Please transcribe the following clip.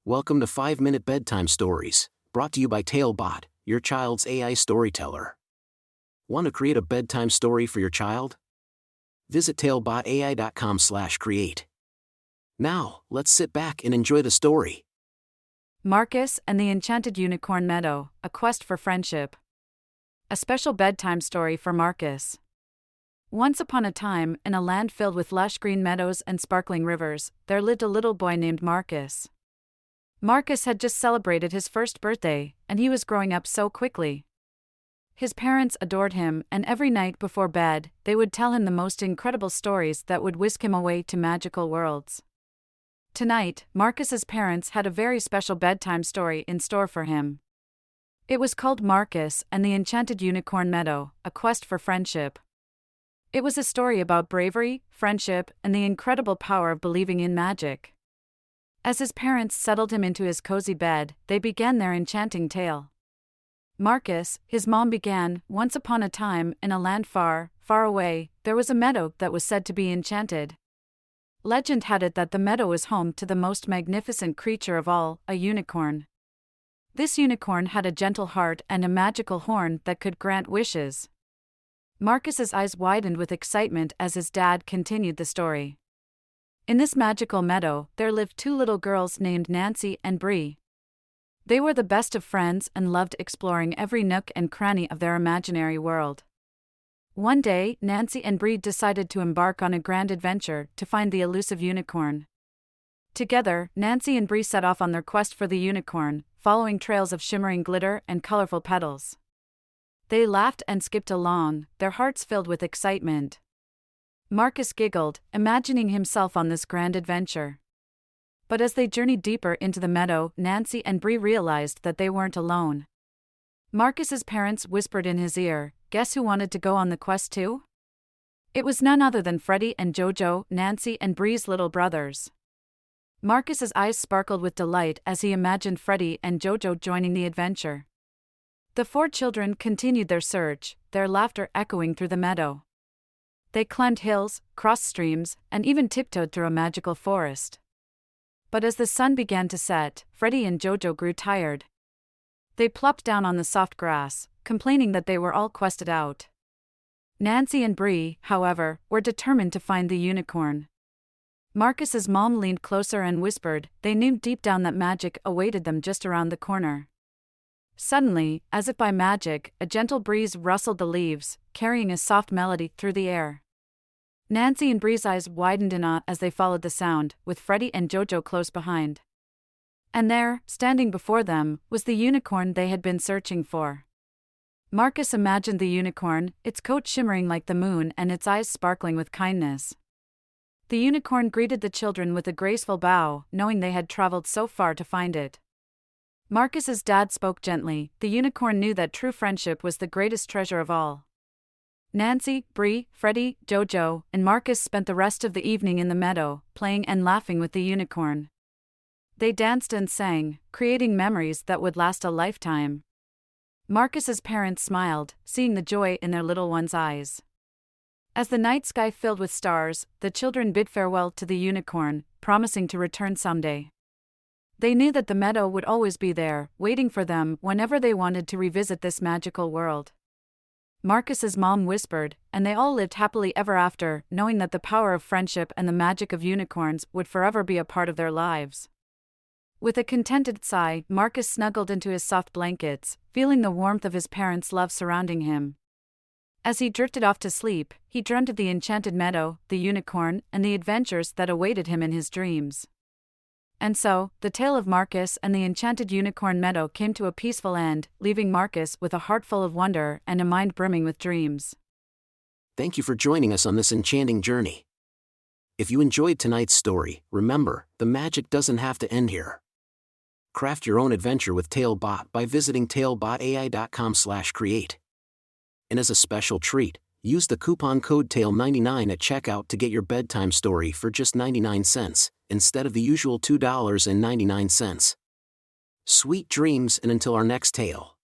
Welcome to 5-Minute Bedtime Stories, brought to you by TaleBot, your child's AI storyteller. Want to create a bedtime story for your child? Visit talebotai.com/create. Now, let's sit back and enjoy the story. Marcus and the Enchanted Unicorn Meadow, A Quest for Friendship. A special bedtime story for Marcus. Once upon a time, in a land filled with lush green meadows and sparkling rivers, there lived a little boy named Marcus. Marcus had just celebrated his first birthday, and he was growing up so quickly. His parents adored him, and every night before bed, they would tell him the most incredible stories that would whisk him away to magical worlds. Tonight, Marcus's parents had a very special bedtime story in store for him. It was called Marcus and the Enchanted Unicorn Meadow, A Quest for Friendship. It was a story about bravery, friendship, and the incredible power of believing in magic. As his parents settled him into his cozy bed, they began their enchanting tale. Marcus, his mom began, once upon a time, in a land far, far away, there was a meadow that was said to be enchanted. Legend had it that the meadow was home to the most magnificent creature of all, a unicorn. This unicorn had a gentle heart and a magical horn that could grant wishes. Marcus's eyes widened with excitement as his dad continued the story. In this magical meadow, there lived two little girls named Nancy and Bree. They were the best of friends and loved exploring every nook and cranny of their imaginary world. One day, Nancy and Bree decided to embark on a grand adventure to find the elusive unicorn. Together, Nancy and Bree set off on their quest for the unicorn, following trails of shimmering glitter and colorful petals. They laughed and skipped along, their hearts filled with excitement. Marcus giggled, imagining himself on this grand adventure. But as they journeyed deeper into the meadow, Nancy and Bree realized that they weren't alone. Marcus's parents whispered in his ear, "Guess who wanted to go on the quest too?" It was none other than Freddie and Jojo, Nancy and Bree's little brothers. Marcus's eyes sparkled with delight as he imagined Freddie and Jojo joining the adventure. The four children continued their search, their laughter echoing through the meadow. They climbed hills, crossed streams, and even tiptoed through a magical forest. But as the sun began to set, Freddie and Jojo grew tired. They plopped down on the soft grass, complaining that they were all quested out. Nancy and Bree, however, were determined to find the unicorn. Marcus's mom leaned closer and whispered, they knew deep down that magic awaited them just around the corner. Suddenly, as if by magic, a gentle breeze rustled the leaves, carrying a soft melody through the air. Nancy and Bree's eyes widened in awe as they followed the sound, with Freddie and Jojo close behind. And there, standing before them, was the unicorn they had been searching for. Marcus imagined the unicorn, its coat shimmering like the moon and its eyes sparkling with kindness. The unicorn greeted the children with a graceful bow, knowing they had traveled so far to find it. Marcus's dad spoke gently, the unicorn knew that true friendship was the greatest treasure of all. Nancy, Bree, Freddie, Jojo, and Marcus spent the rest of the evening in the meadow, playing and laughing with the unicorn. They danced and sang, creating memories that would last a lifetime. Marcus's parents smiled, seeing the joy in their little one's eyes. As the night sky filled with stars, the children bid farewell to the unicorn, promising to return someday. They knew that the meadow would always be there, waiting for them whenever they wanted to revisit this magical world. Marcus's mom whispered, and they all lived happily ever after, knowing that the power of friendship and the magic of unicorns would forever be a part of their lives. With a contented sigh, Marcus snuggled into his soft blankets, feeling the warmth of his parents' love surrounding him. As he drifted off to sleep, he dreamt of the enchanted meadow, the unicorn, and the adventures that awaited him in his dreams. And so, the tale of Marcus and the Enchanted Unicorn Meadow came to a peaceful end, leaving Marcus with a heart full of wonder and a mind brimming with dreams. Thank you for joining us on this enchanting journey. If you enjoyed tonight's story, remember, the magic doesn't have to end here. Craft your own adventure with TaleBot by visiting talebotai.com/create. And as a special treat, use the coupon code TALE99 at checkout to get your bedtime story for just 99 cents, instead of the usual $2.99. Sweet dreams, and until our next tale.